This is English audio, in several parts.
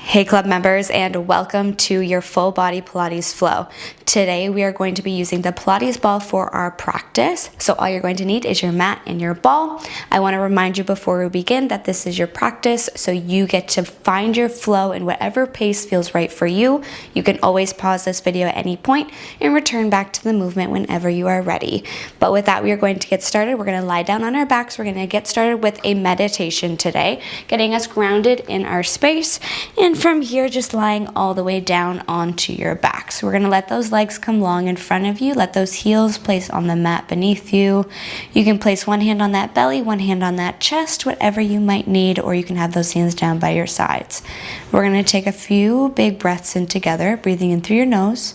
Hey club members, and welcome to your full body Pilates flow. Today we are going to be using the Pilates ball for our practice. So all you're going to need is your mat and your ball. I want to remind you before we begin that this is your practice, so you get to find your flow in whatever pace feels right for you. You can always pause this video at any point and return back to the movement whenever you are ready. But with that, we are going to get started. We're going to lie down on our backs. We're going to get started with a meditation today, getting us grounded in our space. And from here, just lying all the way down onto your back. So we're going to let those legs come long in front of you. Let those heels place on the mat beneath you. You can place one hand on that belly, one hand on that chest, whatever you might need, or you can have those hands down by your sides. We're going to take a few big breaths in together, breathing in through your nose.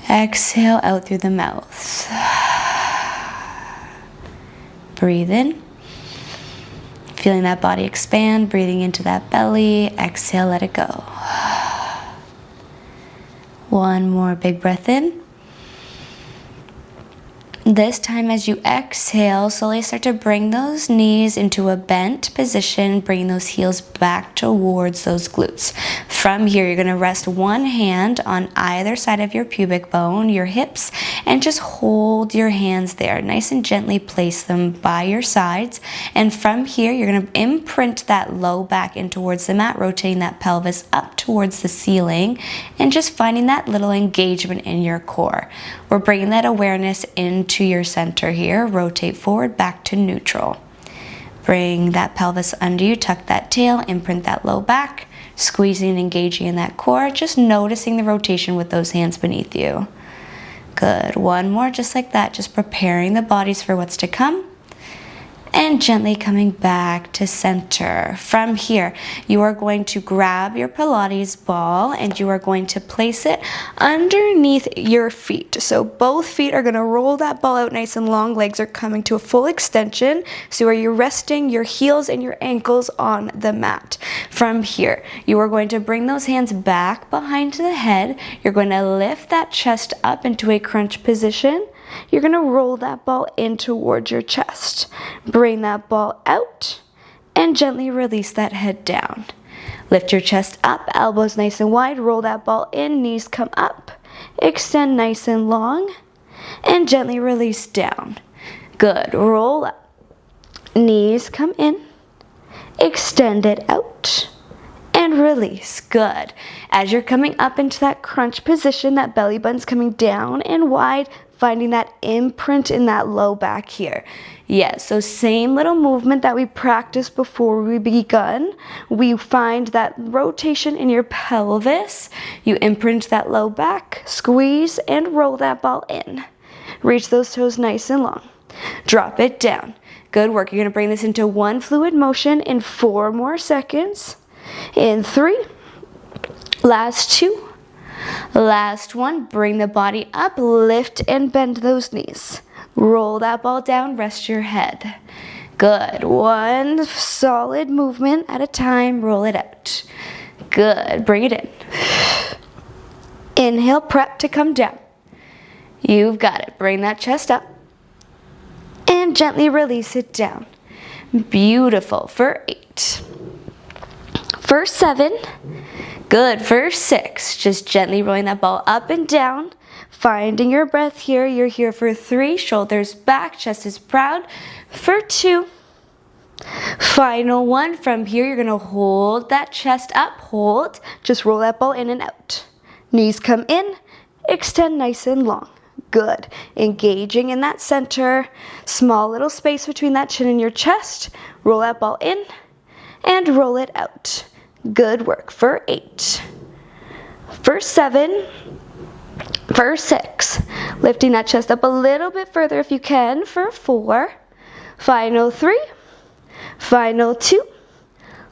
Exhale out through the mouth. Breathe in. Feeling that body expand, breathing into that belly. Exhale, let it go. One more big breath in. This time as you exhale, slowly start to bring those knees into a bent position, bringing those heels back towards those glutes. From here, you're going to rest one hand on either side of your pubic bone, your hips, and just hold your hands there. Nice and gently place them by your sides. And from here, you're going to imprint that low back in towards the mat, rotating that pelvis up towards the ceiling, and just finding that little engagement in your core. We're bringing that awareness into your center here. Rotate forward back to neutral. Bring that pelvis under you, tuck that tail, imprint that low back, squeezing and engaging in that core, just noticing the rotation with those hands beneath you. Good. One more just like that, just preparing the bodies for what's to come. And gently coming back to center. From here, you are going to grab your Pilates ball and you are going to place it underneath your feet. So both feet are going to roll that ball out nice and long. Legs are coming to a full extension. So where you're resting your heels and your ankles on the mat. From here, you are going to bring those hands back behind the head. You're going to lift that chest up into a crunch position. You're going to roll that ball in towards your chest. Bring that ball out and gently release that head down. Lift your chest up, elbows nice and wide. Roll that ball in, knees come up. Extend nice and long and gently release down. Good. Roll up. Knees come in. Extend it out. And release. Good. As you're coming up into that crunch position, that belly button's coming down and wide, finding that imprint in that low back here. Yes, so same little movement that we practiced before we begun. We find that rotation in your pelvis. You imprint that low back, squeeze, and roll that ball in. Reach those toes nice and long. Drop it down. Good work. You're going to bring this into one fluid motion in 4 more seconds. In 3, last 2, last 1, bring the body up, lift and bend those knees. Roll that ball down, rest your head. Good. One solid movement at a time, roll it out. Good. Bring it in. Inhale, prep to come down. You've got it. Bring that chest up and gently release it down. Beautiful. For 8. For 7, good. For 6, just gently rolling that ball up and down, finding your breath here. You're here for 3, shoulders back, chest is proud. For 2, final 1. From here, you're going to hold that chest up, hold, just roll that ball in and out. Knees come in, extend nice and long. Good. Engaging in that center, small little space between that chin and your chest. Roll that ball in and roll it out. Good work. For 8. For 7. For 6. Lifting that chest up a little bit further if you can. For 4. Final 3. Final 2.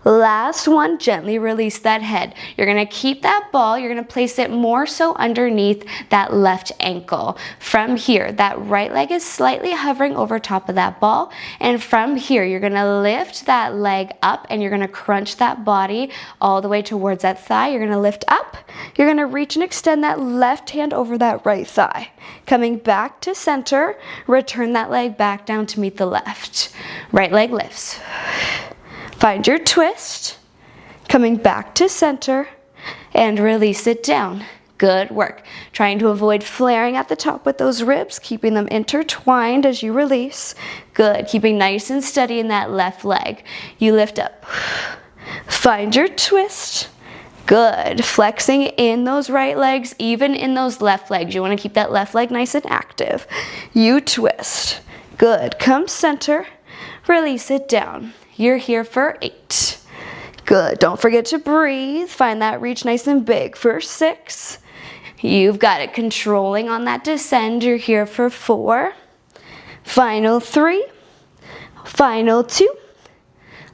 Last 1, gently release that head. You're going to keep that ball. You're going to place it more so underneath that left ankle. From here, that right leg is slightly hovering over top of that ball. And from here, you're going to lift that leg up and you're going to crunch that body all the way towards that thigh. You're going to lift up. You're going to reach and extend that left hand over that right thigh. Coming back to center, return that leg back down to meet the left. Right leg lifts. Find your twist. Coming back to center and release it down. Good work. Trying to avoid flaring at the top with those ribs, keeping them intertwined as you release. Good. Keeping nice and steady in that left leg. You lift up. Find your twist. Good. Flexing in those right legs, even in those left legs. You want to keep that left leg nice and active. You twist. Good. Come center. Release it down. You're here for 8. Good. Don't forget to breathe. Find that reach nice and big for 6. You've got it. Controlling on that descend. You're here for 4. Final 3. Final 2.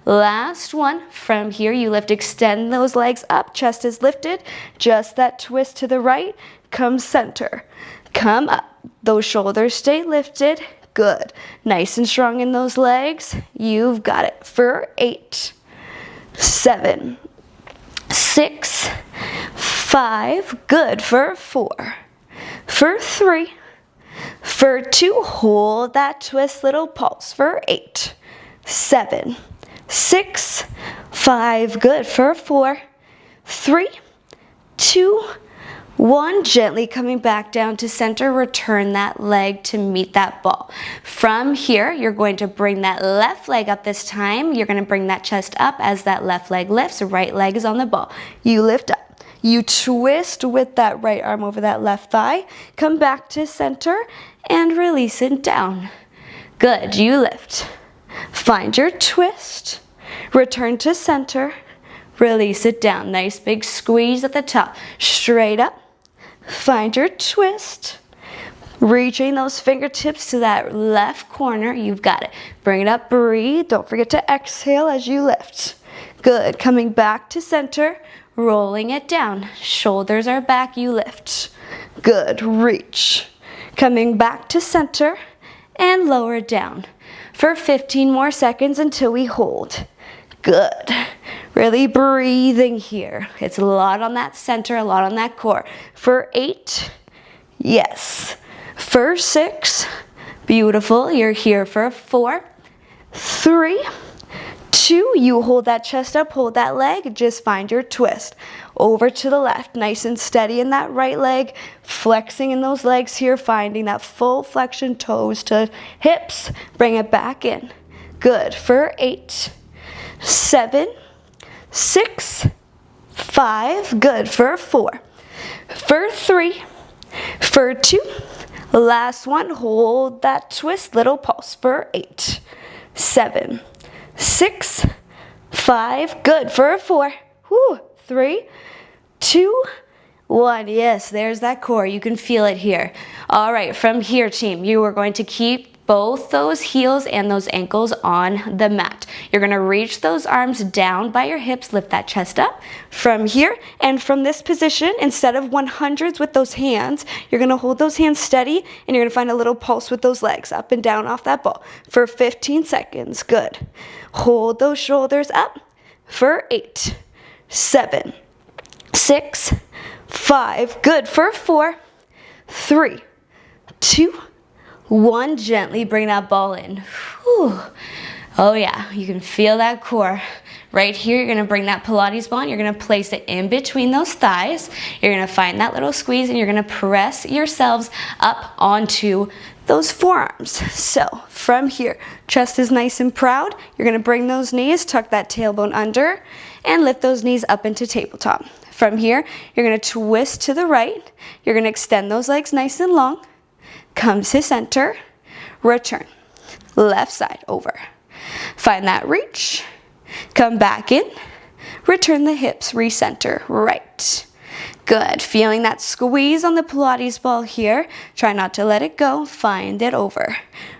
Last one. From here, you lift, extend those legs up. Chest is lifted. Just that twist to the right. Come center. Come up. Those shoulders stay lifted. Good. Nice and strong in those legs. You've got it for 8, 7, 6, 5. Good. For 4, for 3, for 2. Hold that twist, little pulse for 8, 7, 6, 5. Good. For 4, 3, 2, 1. Gently coming back down to center. Return that leg to meet that ball. From here, you're going to bring that left leg up this time. You're going to bring that chest up as that left leg lifts. Right leg is on the ball. You lift up. You twist with that right arm over that left thigh. Come back to center and release it down. Good. You lift. Find your twist. Return to center. Release it down. Nice big squeeze at the top. Straight up. Find your twist. Reaching those fingertips to that left corner. You've got it. Bring it up. Breathe. Don't forget to exhale as you lift. Good. Coming back to center. Rolling it down. Shoulders are back. You lift. Good. Reach. Coming back to center and lower it down for 15 more seconds until we hold. Good. Really breathing here. It's a lot on that center, a lot on that core. For 8, yes. For 6, beautiful. You're here for 4, 3, 2. You hold that chest up, hold that leg. Just find your twist. Over to the left, nice and steady in that right leg. Flexing in those legs here, finding that full flexion, toes to hips. Bring it back in. Good. For 8, 7, 6, 5. Good. For 4, for 3, for 2. Last one. Hold that twist. Little pulse for 8, 7, 6, 5. Good. For 4, 3, 2, 1. Yes, there's that core. You can feel it here. All right, from here, team, you are going to keep both those heels and those ankles on the mat. You're going to reach those arms down by your hips, lift that chest up from here. And from this position, instead of 100s with those hands, you're going to hold those hands steady and you're going to find a little pulse with those legs up and down off that ball for 15 seconds. Good. Hold those shoulders up for 8, 7, 6, 5. Good. For 4, 3, 2, 1. Gently bring that ball in. Whew. Oh yeah, you can feel that core. Right here, you're gonna bring that Pilates ball and you're gonna place it in between those thighs. You're gonna find that little squeeze and you're gonna press yourselves up onto those forearms. So from here, chest is nice and proud. You're gonna bring those knees, tuck that tailbone under, and lift those knees up into tabletop. From here, you're gonna twist to the right. You're gonna extend those legs nice and long. Come to center, return, left side over. Find that reach, come back in, return the hips, recenter, right. Good, feeling that squeeze on the Pilates ball here. Try not to let it go, find it over.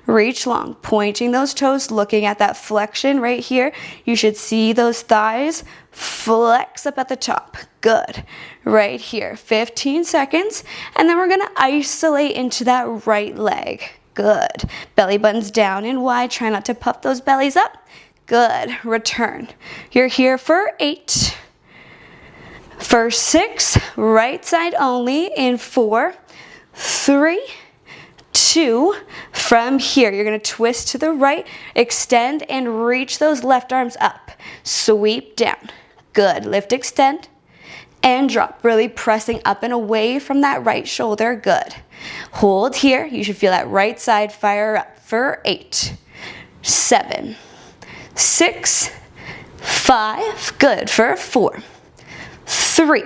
Reach long, pointing those toes, looking at that flexion right here. You should see those thighs flex up at the top. Good. Right here, 15 seconds, and then we're gonna isolate into that right leg. Good. Belly buttons down and wide. Try not to puff those bellies up. Good. Return. You're here for 8, for 6, right side only in 4, 3, 2. From here, you're gonna twist to the right, extend and reach those left arms up. Sweep down. Good. Lift, extend, and drop. Really pressing up and away from that right shoulder. Good. Hold here. You should feel that right side fire up for 8, 7, 6, 5. Good. For 4, 3,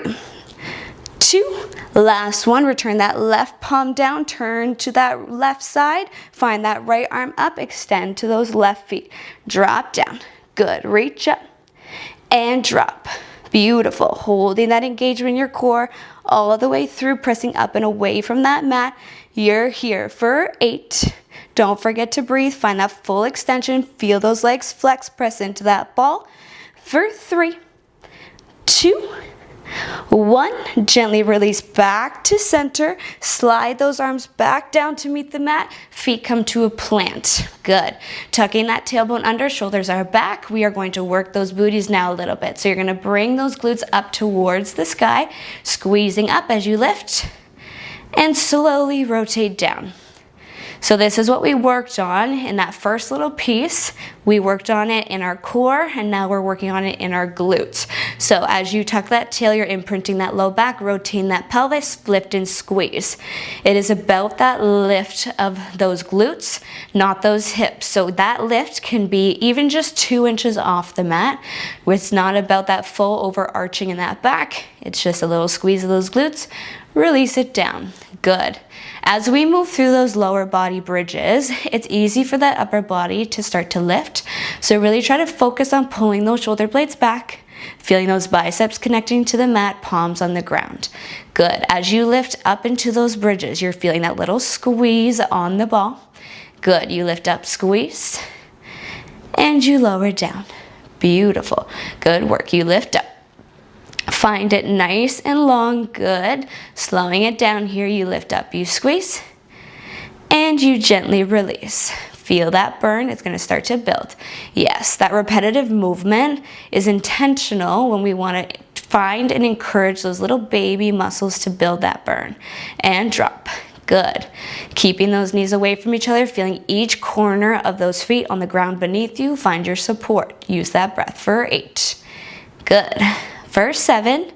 2. Last one. Return that left palm down. Turn to that left side. Find that right arm up. Extend to those left feet. Drop down. Good. Reach up and drop. Beautiful. Holding that engagement in your core all the way through, pressing up and away from that mat. You're here for 8. Don't forget to breathe. Find that full extension. Feel those legs flex. Press into that ball for 3, 2, 1. Gently release back to center. Slide those arms back down to meet the mat. Feet come to a plant. Good. Tucking that tailbone under, shoulders are back. We are going to work those booties now a little bit. So you're going to bring those glutes up towards the sky, squeezing up as you lift, and slowly rotate down. So this is what we worked on in that first little piece. We worked on it in our core, and now we're working on it in our glutes. So as you tuck that tail, you're imprinting that low back, rotating that pelvis, lift and squeeze. It is about that lift of those glutes, not those hips. So that lift can be even just 2 inches off the mat. It's not about that full overarching in that back. It's just a little squeeze of those glutes. Release it down. Good. As we move through those lower body bridges, it's easy for that upper body to start to lift. So really try to focus on pulling those shoulder blades back, feeling those biceps connecting to the mat, palms on the ground. Good. As you lift up into those bridges, you're feeling that little squeeze on the ball. Good. You lift up, squeeze, and you lower down. Beautiful. Good work. You lift up. Find it nice and long. Good. Slowing it down here. You lift up, you squeeze, and you gently release. Feel that burn. It's going to start to build. Yes, that repetitive movement is intentional when we want to find and encourage those little baby muscles to build that burn. And drop. Good. Keeping those knees away from each other, feeling each corner of those feet on the ground beneath you. Find your support. Use that breath for 8. Good. For 7,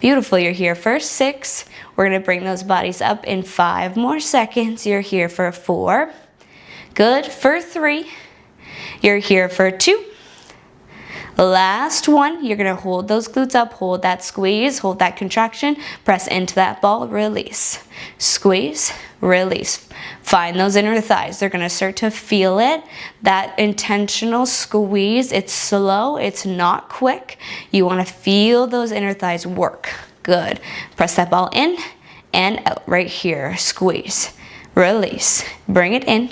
beautiful, you're here for 6. We're going to bring those bodies up in 5 more seconds. You're here for 4. Good. For 3. You're here for 2. Last one, you're going to hold those glutes up, hold that squeeze, hold that contraction, press into that ball, release. Squeeze, release. Find those inner thighs. They're going to start to feel it. That intentional squeeze, it's slow, it's not quick. You want to feel those inner thighs work. Good. Press that ball in and out right here. Squeeze, release. Bring it in.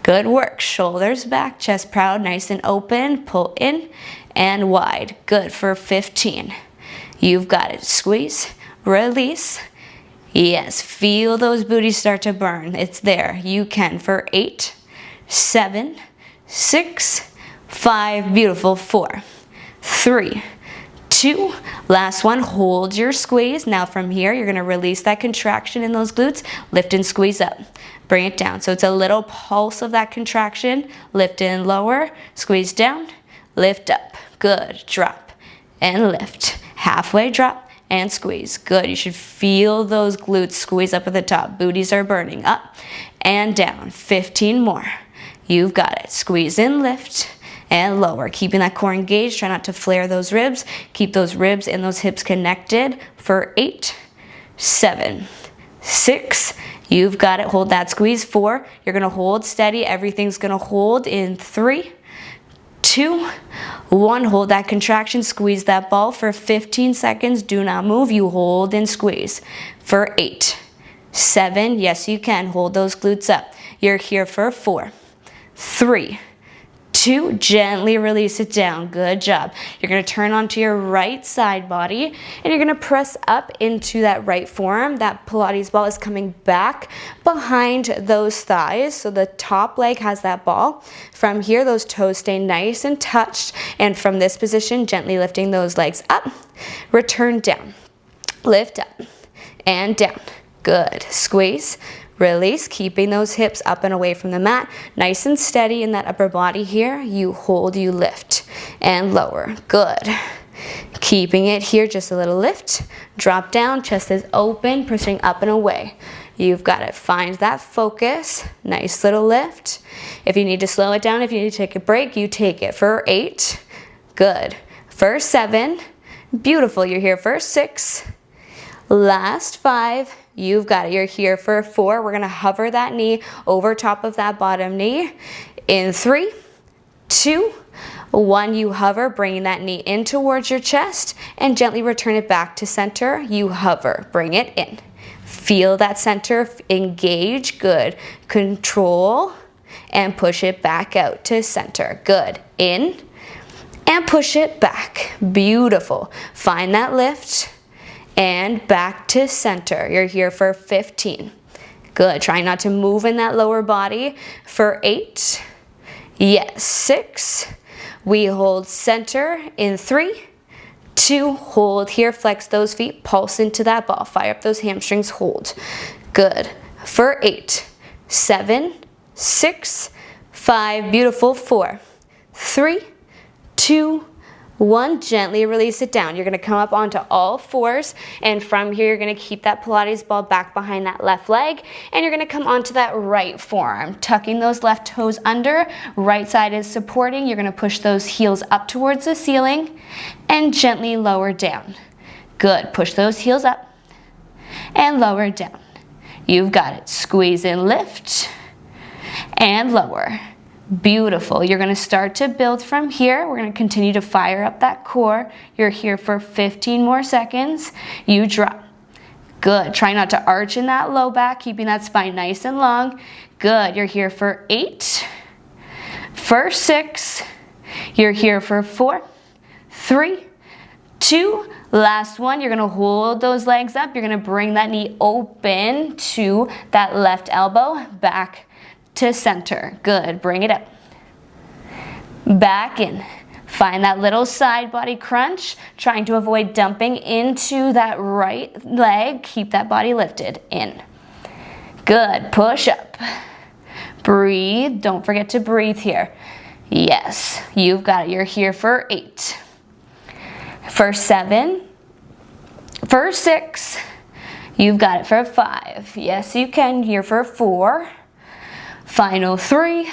Good work. Shoulders back, chest proud, nice and open. Pull in and wide. Good. For 15. You've got it. Squeeze, release. Yes, feel those booties start to burn. It's there. You can. For 8, 7, 6, 5. Beautiful. 4, 3, 2. Last one. Hold your squeeze. Now from here, you're going to release that contraction in those glutes. Lift and squeeze up. Bring it down. So it's a little pulse of that contraction. Lift and lower. Squeeze down. Lift up. Good. Drop and lift. Halfway drop and squeeze. Good. You should feel those glutes squeeze up at the top. Booties are burning. Up and down. 15 more. You've got it. Squeeze in, lift, and lower. Keeping that core engaged. Try not to flare those ribs. Keep those ribs and those hips connected for 8, 7, 6. You've got it. Hold that squeeze. 4. You're going to hold steady. Everything's going to hold in 3, 2, 1. Hold that contraction. Squeeze that ball for 15 seconds. Do not move. You hold and squeeze for 8, 7. Yes, you can. Hold those glutes up. You're here for 4, 3, 2. Gently release it down. Good job. You're going to turn onto your right side body and you're going to press up into that right forearm. That Pilates ball is coming back behind those thighs. So the top leg has that ball. From here, those toes stay nice and touched. And from this position, gently lifting those legs up. Return down. Lift up and down. Good. Squeeze. Release, keeping those hips up and away from the mat. Nice and steady in that upper body here. You hold, you lift, and lower. Good. Keeping it here, just a little lift. Drop down, chest is open, pushing up and away. You've got it. Find that focus. Nice little lift. If you need to slow it down, if you need to take a break, you take it for 8. Good. For 7. Beautiful. You're here for 6. Last 5. You've got it. You're here for 4. We're going to hover that knee over top of that bottom knee. In 3, 2, 1, you hover, bringing that knee in towards your chest and gently return it back to center. You hover, bring it in. Feel that center engage. Good. Control and push it back out to center. Good. In and push it back. Beautiful. Find that lift and back to center. You're here for 15. Good. Try not to move in that lower body for 8. Yes. 6. We hold center in 3, 2, hold here, flex those feet, pulse into that ball, fire up those hamstrings, hold. Good. For 8, 7, 6, 5, beautiful, 4, 3, 2, 1, gently release it down. You're going to come up onto all fours, and from here you're going to keep that Pilates ball back behind that left leg, and you're going to come onto that right forearm, tucking those left toes under. Right side is supporting. You're going to push those heels up towards the ceiling and gently lower down. Good. Push those heels up and lower down. You've got it. Squeeze and lift and lower. Beautiful. You're going to start to build from here. We're going to continue to fire up that core. You're here for 15 more seconds. You drop. Good. Try not to arch in that low back, keeping that spine nice and long. Good. You're here for 8. For 6. You're here for 4, 3, 2. Last one. You're going to hold those legs up. You're going to bring that knee open to that left elbow, back to center. Good. Bring it up. Back in. Find that little side body crunch, trying to avoid dumping into that right leg. Keep that body lifted. In. Good. Push up. Breathe. Don't forget to breathe here. Yes. You've got it. You're here for 8. For 7. For 6. You've got it for 5. Yes, you can. Here for 4. Final 3,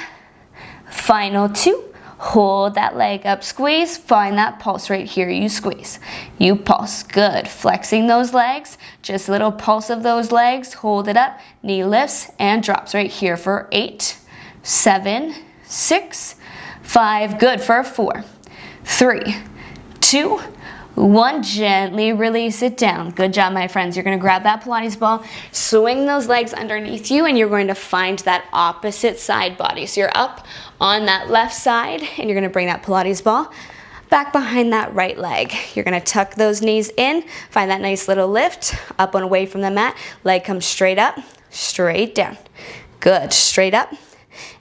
final 2, hold that leg up, squeeze, find that pulse right here, you squeeze, you pulse, good, flexing those legs, just a little pulse of those legs, hold it up, knee lifts and drops right here for 8, 7, 6, 5, good, for 4, 3, 2, 1, gently release it down. Good job, my friends. You're going to grab that Pilates ball, swing those legs underneath you, and you're going to find that opposite side body. So you're up on that left side, and you're going to bring that Pilates ball back behind that right leg. You're going to tuck those knees in, find that nice little lift, up and away from the mat. Leg comes straight up, straight down. Good, straight up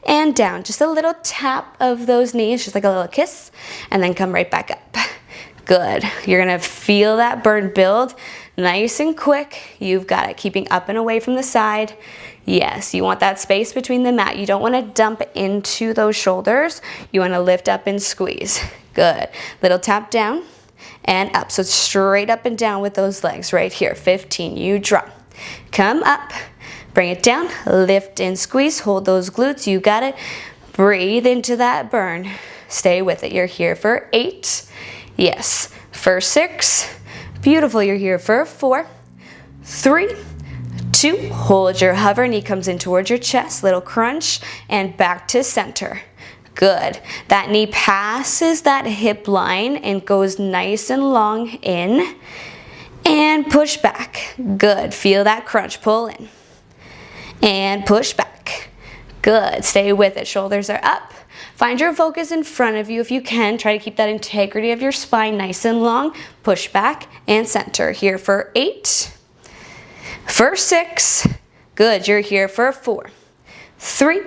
and down. Just a little tap of those knees, just like a little kiss, and then come right back up. Good. You're going to feel that burn build nice and quick. You've got it. Keeping up and away from the side. Yes, you want that space between the mat. You don't want to dump into those shoulders. You want to lift up and squeeze. Good. Little tap down and up. So straight up and down with those legs right here. 15. You drop. Come up. Bring it down. Lift and squeeze. Hold those glutes. You got it. Breathe into that burn. Stay with it. You're here for 8. Yes, for 6, beautiful, you're here for 4, 3, 2, hold your hover, knee comes in towards your chest, little crunch, and back to center. Good. That knee passes that hip line and goes nice and long in, and push back. Good. Feel that crunch, pull in, and push back. Good. Stay with it, shoulders are up. Find your focus in front of you if you can. Try to keep that integrity of your spine nice and long. Push back and center. Here for 8. For 6. Good. You're here for 4. 3,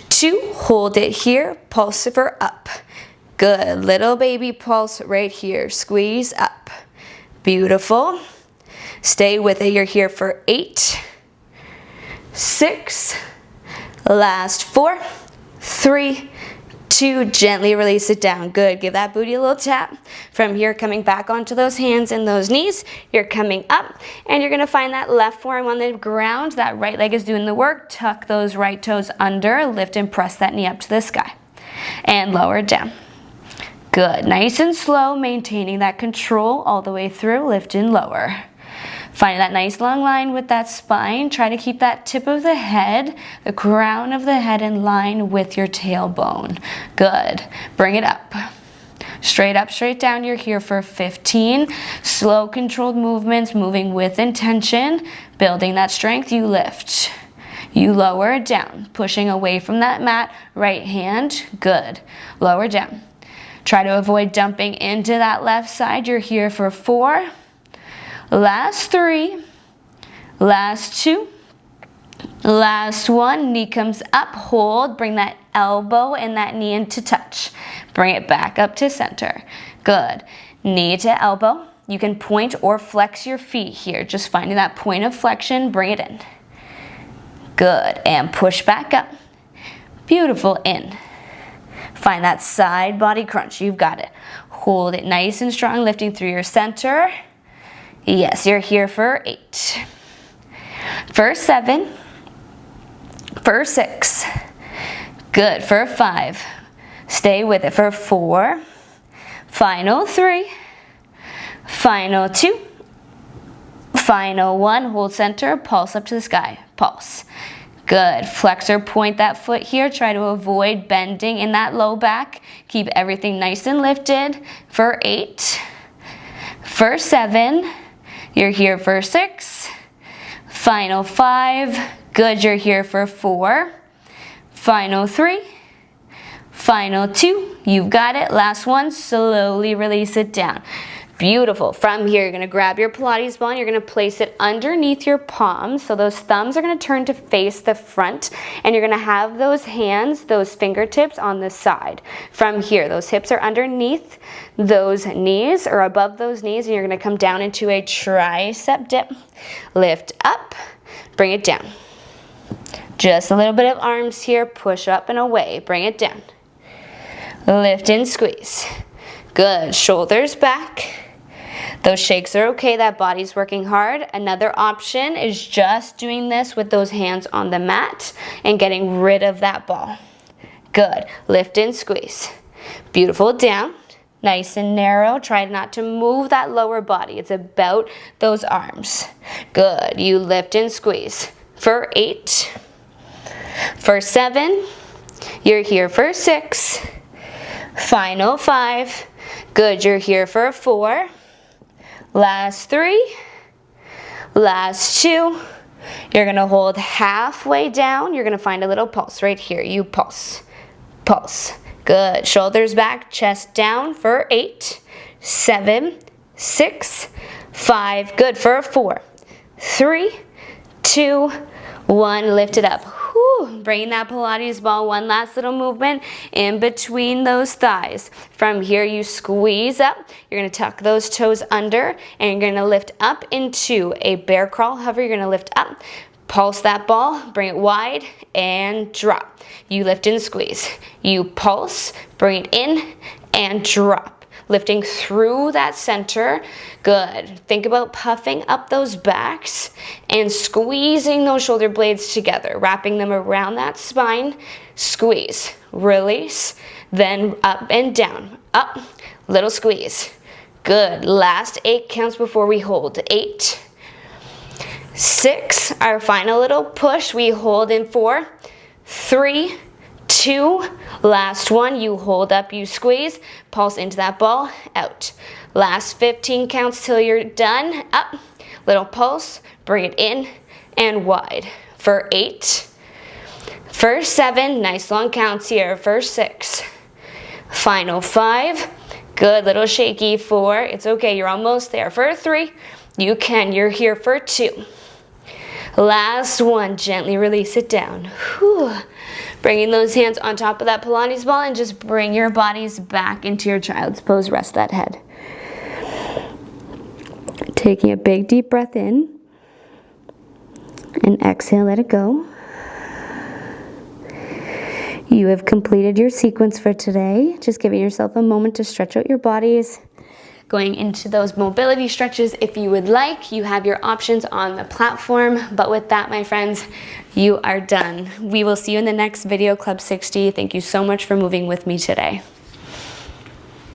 2. Hold it here. Pulse for up. Good. Little baby pulse right here. Squeeze up. Beautiful. Stay with it. You're here for 8. 6. Last 4. 3, 2, gently release it down. Good, give that booty a little tap. From here, coming back onto those hands and those knees, you're coming up, and you're gonna find that left forearm on the ground, that right leg is doing the work, tuck those right toes under, lift and press that knee up to the sky, and lower it down. Good, nice and slow, maintaining that control all the way through, lift and lower. Find that nice long line with that spine. Try to keep that tip of the head, the crown of the head in line with your tailbone. Good. Bring it up. Straight up, straight down. You're here for 15. Slow, controlled movements, moving with intention. Building that strength, you lift. You lower it down, pushing away from that mat. Right hand, good. Lower down. Try to avoid dumping into that left side. You're here for 4. Last 3, last 2, last 1, knee comes up, hold, bring that elbow and that knee into touch. Bring it back up to center. Good. Knee to elbow. You can point or flex your feet here. Just finding that point of flexion, bring it in. Good. And push back up. Beautiful. In. Find that side body crunch. You've got it. Hold it nice and strong, lifting through your center. Yes, you're here for 8. For 7. For 6. Good. For 5. Stay with it for 4. Final 3. Final 2. Final 1. Hold center. Pulse up to the sky. Pulse. Good. Flex or point that foot here. Try to avoid bending in that low back. Keep everything nice and lifted. For 8. For 7. You're here for 6. Final 5. Good, you're here for 4. Final 3. Final 2. You've got it. Last one, slowly release it down. Beautiful. From here, you're going to grab your Pilates ball and you're going to place it underneath your palms. So those thumbs are going to turn to face the front, and you're going to have those hands, those fingertips on the side. From here, those hips are underneath those knees or above those knees, and you're going to come down into a tricep dip. Lift up, bring it down. Just a little bit of arms here. Push up and away. Bring it down. Lift and squeeze. Good. Shoulders back. Those shakes are okay, that body's working hard. Another option is just doing this with those hands on the mat and getting rid of that ball. Good. Lift and squeeze. Beautiful. Down. Nice and narrow. Try not to move that lower body. It's about those arms. Good. You lift and squeeze. For 8. For 7. You're here for 6. Final 5. Good. You're here for 4. Last 3, last 2, you're going to hold halfway down. You're going to find a little pulse right here. You pulse, pulse. Good. Shoulders back, chest down for 8, 7, 6, 5. Good for 4, 3, 2, 1. Lift it up. Whew. Bring that Pilates ball, one last little movement in between those thighs. From here, you squeeze up. You're going to tuck those toes under, and you're going to lift up into a bear crawl hover. You're going to lift up, pulse that ball, bring it wide, and drop. You lift and squeeze. You pulse, bring it in, and drop. Lifting through that center. Good. Think about puffing up those backs and squeezing those shoulder blades together, wrapping them around that spine. Squeeze, release, then up and down. Up, little squeeze. Good. Last 8 counts before we hold. 8, 6, our final little push. We hold in 4, 3, 2, last 1, you hold up, you squeeze, pulse into that ball, out. Last 15 counts till you're done, up, little pulse, bring it in and wide. For 8, for 7, nice long counts here, for 6, final 5, good, little shaky, 4, it's okay, you're almost there. For 3, you can, you're here for 2. Last 1, gently release it down. Whew. Bringing those hands on top of that Pilates ball, and just bring your bodies back into your child's pose. Rest that head. Taking a big deep breath in, and exhale, let it go. You have completed your sequence for today. Just giving yourself a moment to stretch out your bodies. Going into those mobility stretches if you would like. You have your options on the platform. But with that, my friends, you are done. We will see you in the next video, Club 60. Thank you so much for moving with me today.